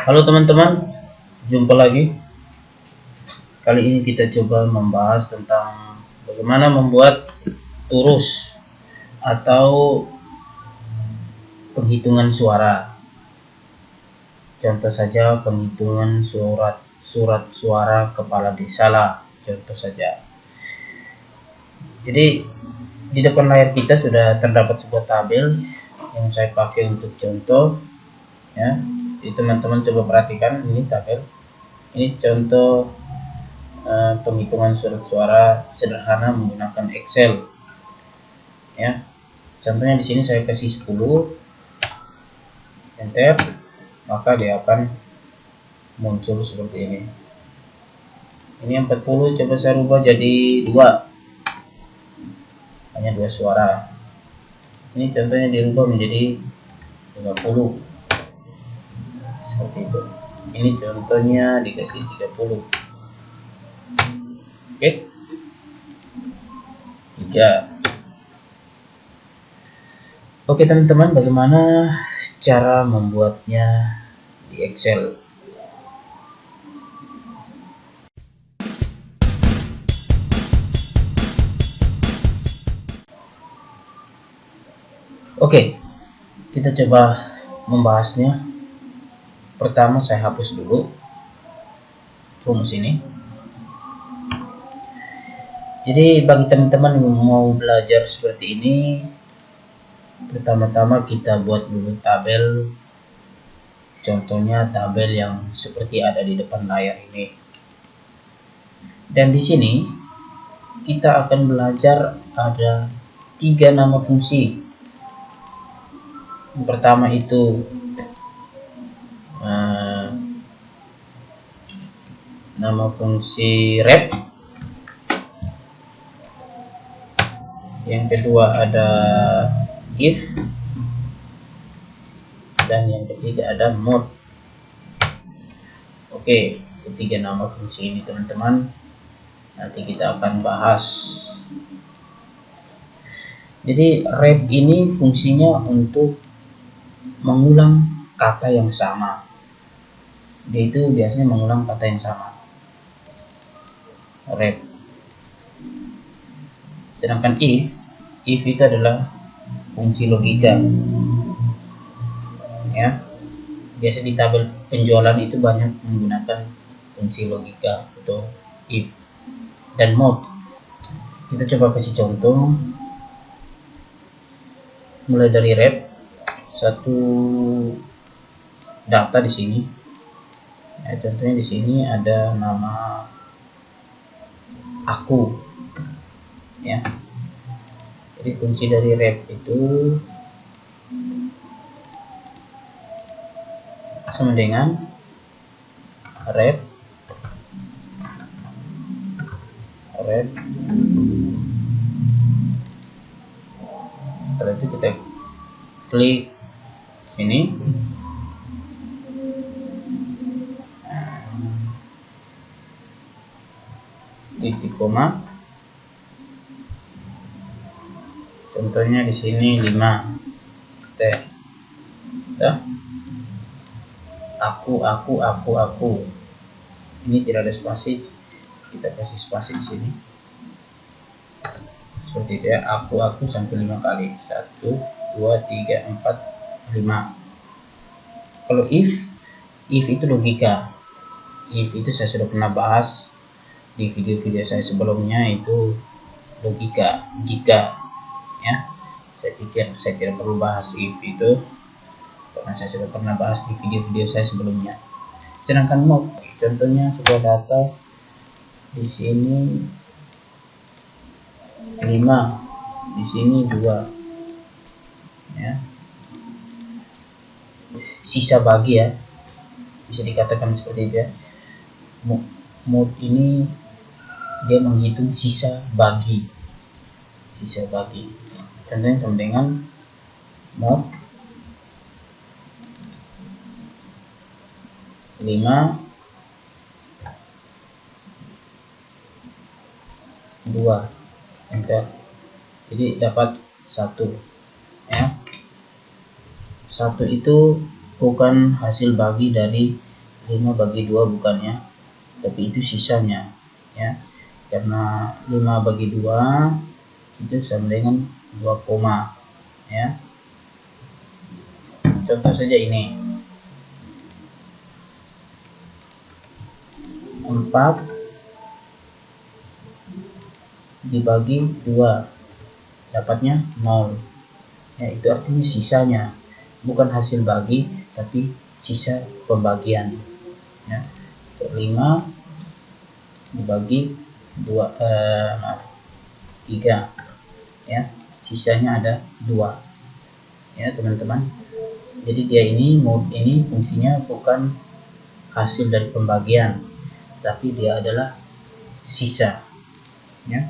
Halo teman-teman, jumpa lagi. Kali ini kita coba membahas tentang bagaimana membuat turus atau penghitungan suara. Contoh saja penghitungan surat suara kepala desa lah, contoh saja. Jadi di depan layar kita sudah terdapat sebuah tabel yang saya pakai untuk contoh, ya. Jadi teman-teman coba perhatikan ini tabel. Ini contoh penghitungan surat suara sederhana menggunakan Excel, ya. Contohnya di sini saya kasih 10, enter, maka dia akan muncul seperti ini. Ini 40, coba saya rubah jadi 2, hanya 2 suara. Ini contohnya dirubah menjadi 50, seperti itu. Ini contohnya dikasih 30. Oke, 3. Oke teman-teman, bagaimana cara membuatnya di Excel? Oke, kita coba membahasnya. Pertama saya hapus dulu rumus ini. Jadi bagi teman-teman yang mau belajar seperti ini, pertama-tama kita buat dulu tabel. Contohnya tabel yang seperti ada di depan layar ini. Dan di sini kita akan belajar ada 3 nama fungsi. Yang pertama itu nama fungsi rep. Yang kedua ada if, dan yang ketiga ada mode. Oke, ketiga nama fungsi ini teman-teman nanti kita akan bahas. Jadi rep ini fungsinya untuk mengulang kata yang sama. Dia itu biasanya mengulang kata yang sama, rep. Sedangkan if itu adalah fungsi logika, ya. Biasa di tabel penjualan itu banyak menggunakan fungsi logika atau if. Dan mode, kita coba kasih contoh mulai dari rep. Satu data di sini, ya, contohnya di sini ada nama aku, ya. Jadi kunci dari rep itu sama dengan rep setelah itu kita klik sini, titik koma. Contohnya di sini 5 T. Ya. Aku. Ini tidak ada spasi, kita kasih spasi di sini. Seperti itu ya, aku sampai 5 kali. 1, 2, 3, 4, 5. Kalau if itu logika. If itu saya sudah pernah bahas di video-video saya sebelumnya, itu logika jika, ya. Saya pikir saya tidak perlu bahas if itu karena saya sudah pernah bahas di video-video saya sebelumnya. Sedangkan mode, contohnya sebuah data di sini 5, di sini 2, ya. Sisa bagi, ya, bisa dikatakan seperti itu ya. Mode ini dia menghitung sisa bagi. Contohnya sama dengan mode 5, 2, enter. Jadi dapat 1, ya. 1 itu bukan hasil bagi dari 5 bagi 2 bukannya, tapi itu sisanya ya, karena 5 bagi 2 itu sama dengan 2 koma ya. Contoh saja ini 4 dibagi 2 dapatnya 0 ya, itu artinya sisanya, bukan hasil bagi tapi sisa pembagian ya. 5 dibagi 3 ya, sisanya ada 2 ya teman-teman. Jadi dia ini fungsinya bukan hasil dari pembagian, tapi dia adalah sisa ya.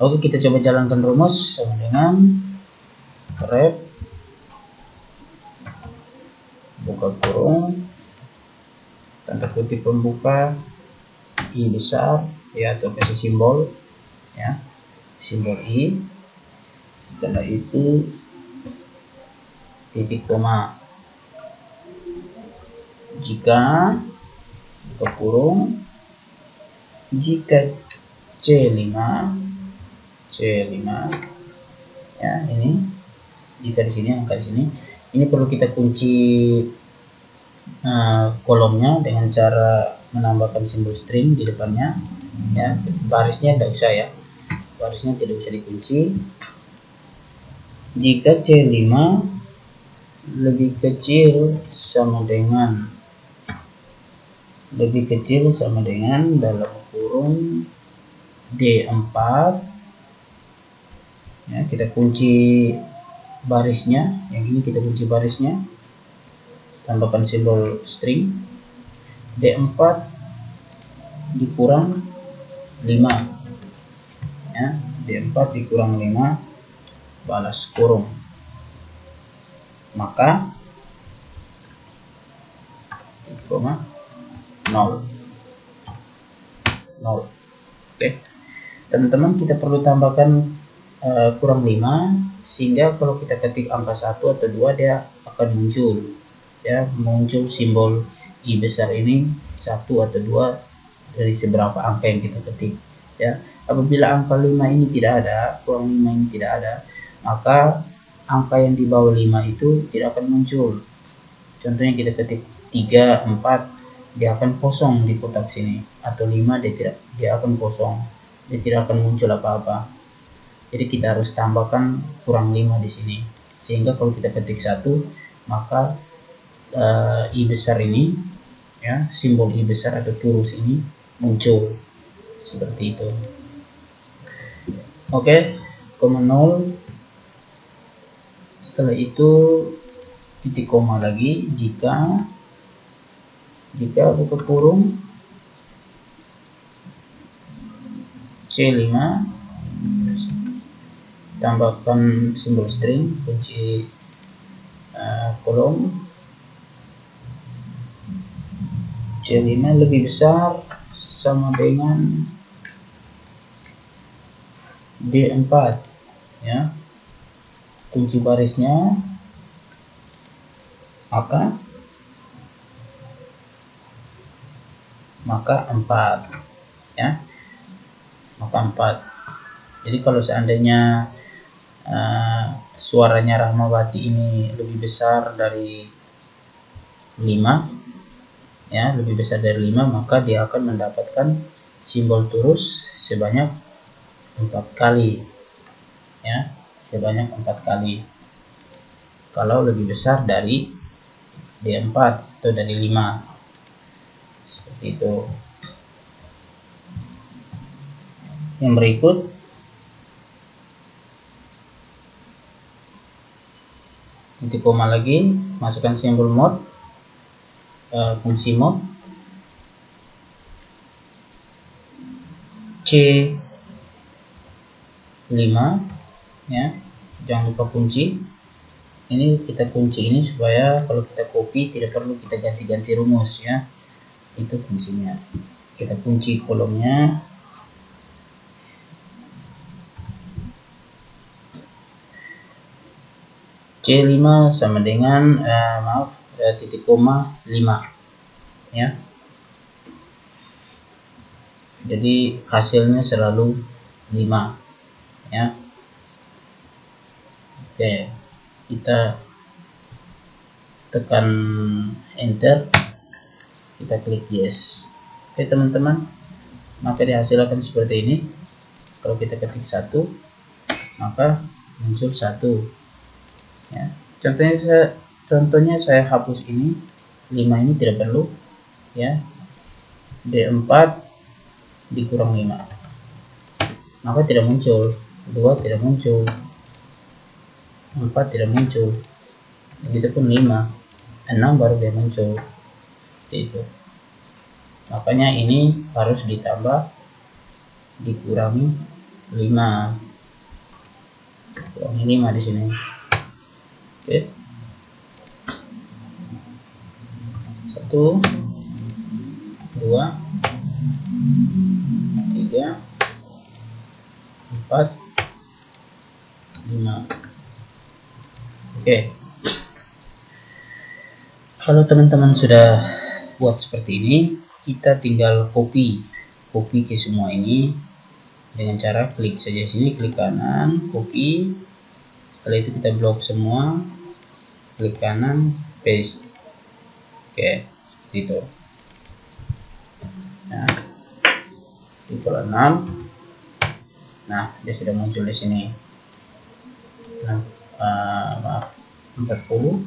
Oke, kita coba jalankan rumus sama dengan ref buka kurung tanda kutip pembuka I besar ya, atau kasih simbol ya, simbol I. Setelah itu titik koma, jika buka kurung jika C5 ya, ini jika di sini angka di sini, ini perlu kita kunci kolomnya dengan cara menambahkan simbol string di depannya ya. Barisnya tidak usah ya, barisnya tidak usah dikunci. Jika C5 lebih kecil sama dengan dalam kurung D4 ya, kita kunci barisnya, yang ini kita kunci barisnya, tambahkan simbol string D4 dikurang 5 ya, D4 dikurang 5 balas kurung, maka 0. Oke teman-teman, kita perlu tambahkan kurang 5 sehingga kalau kita ketik angka 1 atau 2 dia akan muncul ya, muncul simbol I besar ini 1 atau 2 dari seberapa angka yang kita ketik ya. Apabila angka 5 ini tidak ada, kurang 5 ini tidak ada, maka angka yang di bawah 5 itu tidak akan muncul. Contohnya kita ketik 3, 4, dia akan kosong di kotak sini, atau 5 dia akan kosong, dia tidak akan muncul apa-apa. Jadi kita harus tambahkan kurang 5 di sini, sehingga kalau kita ketik 1 maka I besar ini ya, simbol I besar atau turus ini muncul seperti itu. Oke, 0. Setelah itu titik koma lagi jika buka kurung C5 tambahkan simbol string, kunci kolom C5 lebih besar sama dengan D4 ya, kunci barisnya, maka 4 ya, maka 4. Jadi kalau seandainya suaranya Rahmawati ini lebih besar dari 5 ya, lebih besar dari 5, maka dia akan mendapatkan simbol turus sebanyak 4 kali ya, sebanyak 4 kali kalau lebih besar dari D4 atau dari 5 seperti itu. Yang berikut titik koma lagi, masukkan simbol mod, fungsi mod C5 ya, jangan lupa kunci. Ini kita kunci ini supaya kalau kita copy tidak perlu kita ganti-ganti rumus ya, itu fungsinya. Kita kunci kolomnya, C5 sama dengan titik koma 5 ya. Jadi hasilnya selalu 5 ya. Oke, kita tekan enter, kita klik yes. Oke teman-teman, maka dihasilkan seperti ini. Kalau kita ketik 1, maka muncul 1 ya. Contohnya saya hapus ini, 5 ini tidak perlu ya. D4 dikurang 5, maka tidak muncul. 2 tidak muncul, 4 tidak muncul, begitupun 5, 6 baru dia muncul. Seperti itu. Makanya ini harus ditambah dikurangi 5, kurangi 5 di sini. Oke. 1, 2, 3, 4, 5. Oke. Kalau teman-teman sudah buat seperti ini, kita tinggal copy ke semua ini dengan cara klik saja sini, klik kanan, copy. Setelah itu kita blok semua, klik kanan, paste. Oke, seperti itu. Nah, kalau 6, nah dia sudah muncul di sini. Nah, maaf, 40.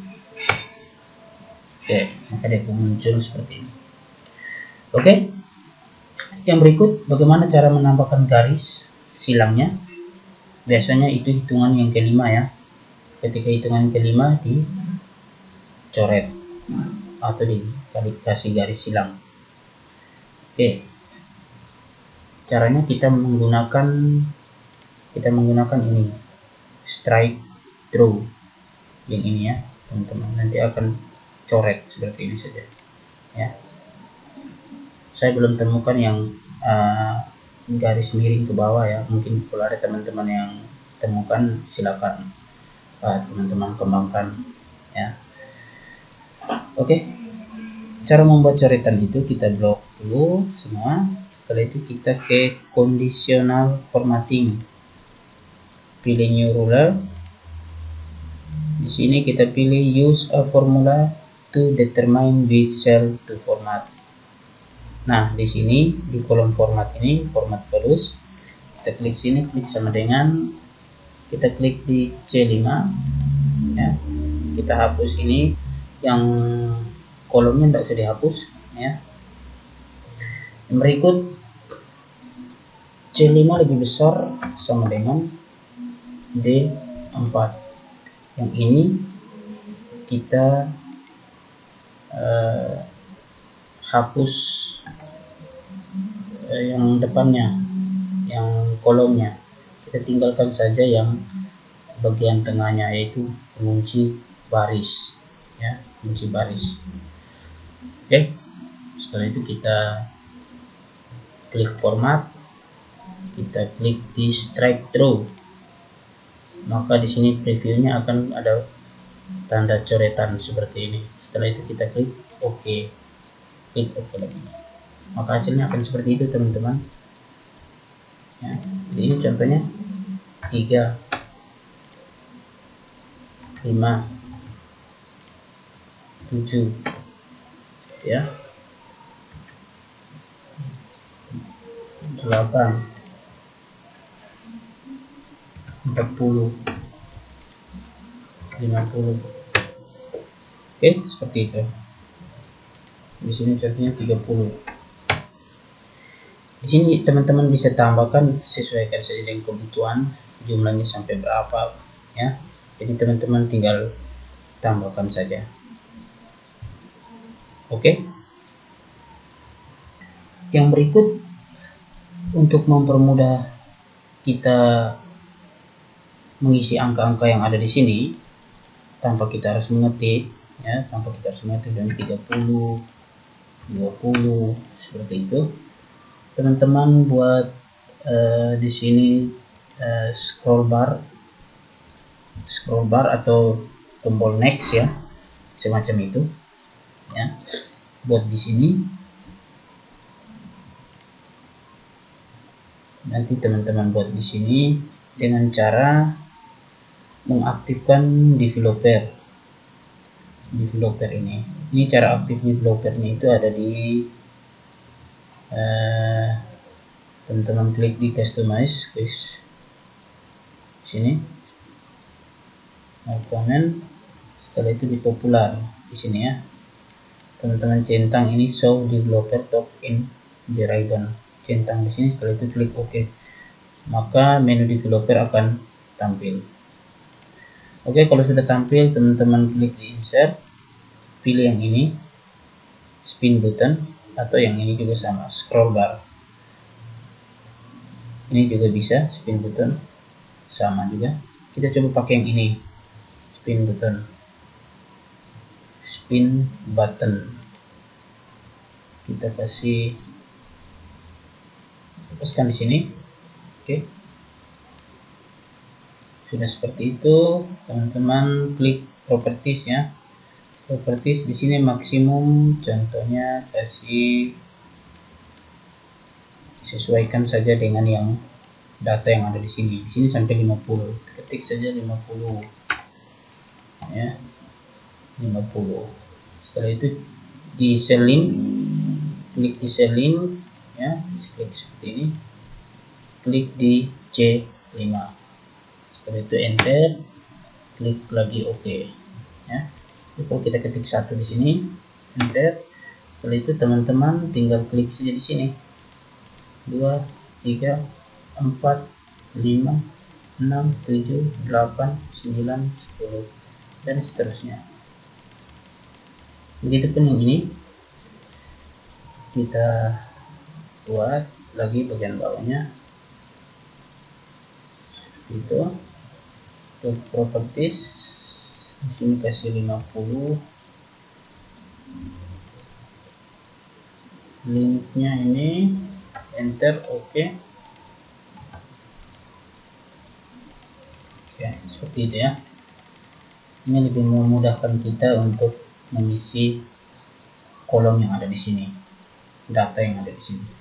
Oke, maka dia muncul seperti ini. Oke, yang berikut bagaimana cara menambahkan garis silangnya. Biasanya itu hitungan yang kelima ya. Ketika hitungan kelima dicoret atau dikasih garis silang. Oke, caranya kita menggunakan ini, strike through yang ini ya teman-teman. Nanti akan coret seperti ini saja ya. Saya belum temukan yang garis miring ke bawah ya. Mungkin kalau ada teman-teman yang temukan, silakan teman-teman kembangkan ya. Oke, cara membuat coretan itu kita blok dulu semua. Setelah itu kita ke conditional formatting, pilih new ruler. Di sini kita pilih use a formula to determine which cell to format. Nah, di sini di kolom format ini, format values, kita klik sini, klik sama dengan, kita klik di C5 ya. Kita hapus ini yang kolomnya tidak usah dihapus ya. Yang berikut C5 lebih besar sama dengan D4. Yang ini kita hapus yang depannya, yang kolomnya. Kita tinggalkan saja yang bagian tengahnya, yaitu pengunci baris ya, kunci baris. Oke, setelah itu kita klik format, kita klik di strike through, maka di sini previewnya akan ada tanda coretan seperti ini. Setelah itu kita klik OK, klik OK lagi, maka hasilnya akan seperti itu teman-teman ya. Jadi ini contohnya 3, 5, 7 ya, 8, 40, 50. Oke, seperti itu. Di sini contohnya 30. Di sini teman-teman bisa tambahkan, sesuaikan saja dengan kebutuhan, jumlahnya sampai berapa ya. Jadi teman-teman tinggal tambahkan saja. Oke. Yang berikut untuk mempermudah kita mengisi angka-angka yang ada di sini tanpa kita harus mengetik ya, dan 30, 20 seperti itu. Teman-teman buat di sini scroll bar atau tombol next ya, semacam itu ya. buat di sini. Nanti teman-teman buat di sini dengan cara mengaktifkan developer ini. Ini cara aktif developernya itu ada di teman-teman klik di customize, guys. Sini mau komen, setelah itu di popular di sini ya. Teman-teman centang ini show developer top in the ribbon, centang di sini, setelah itu klik OK, maka menu developer akan tampil. Oke, kalau sudah tampil teman-teman klik di insert, pilih yang ini spin button, atau yang ini juga sama scroll bar, ini juga bisa spin button, sama juga. Kita coba pakai yang ini spin button, kita kasih lepaskan di sini. Oke, sudah seperti itu. Teman-teman klik properties ya, properties di sini maksimum, contohnya kasih, sesuaikan saja dengan yang data yang ada di sini. Di sini sampai 50, ketik saja 50 ya, 50. Setelah itu di cell link, klik di cell link ya, klik seperti ini, klik di C5, setelah itu enter, klik lagi OK ya. Jadi kalau kita ketik 1 di sini, enter, setelah itu teman-teman tinggal klik saja di sini 2, 3, 4, 5, 6, 7, 8, 9, 10 dan seterusnya. Begitupun yang ini kita buat lagi bagian bawahnya seperti itu. Untuk properties di sini kasih 50, linknya ini, enter, OK. Oke, seperti itu ya. Ini lebih memudahkan kita untuk mengisi kolom yang ada di sini, data yang ada di sini.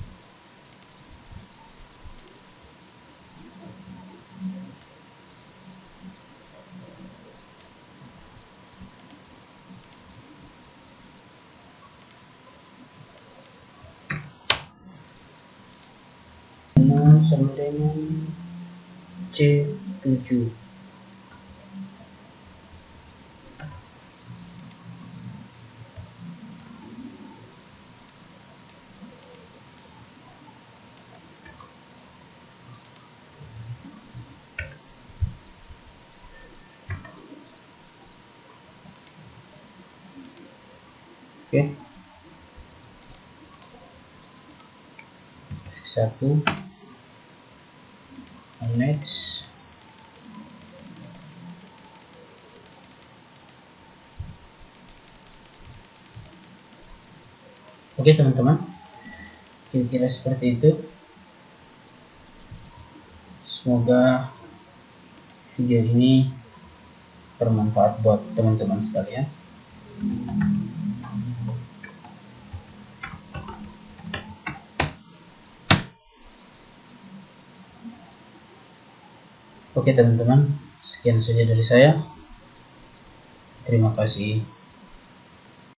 Sama dengan C7. Oke, satu, next. Oke teman-teman, kira-kira seperti itu. Semoga video ini bermanfaat buat teman-teman sekalian. Oke teman-teman, sekian saja dari saya. Terima kasih.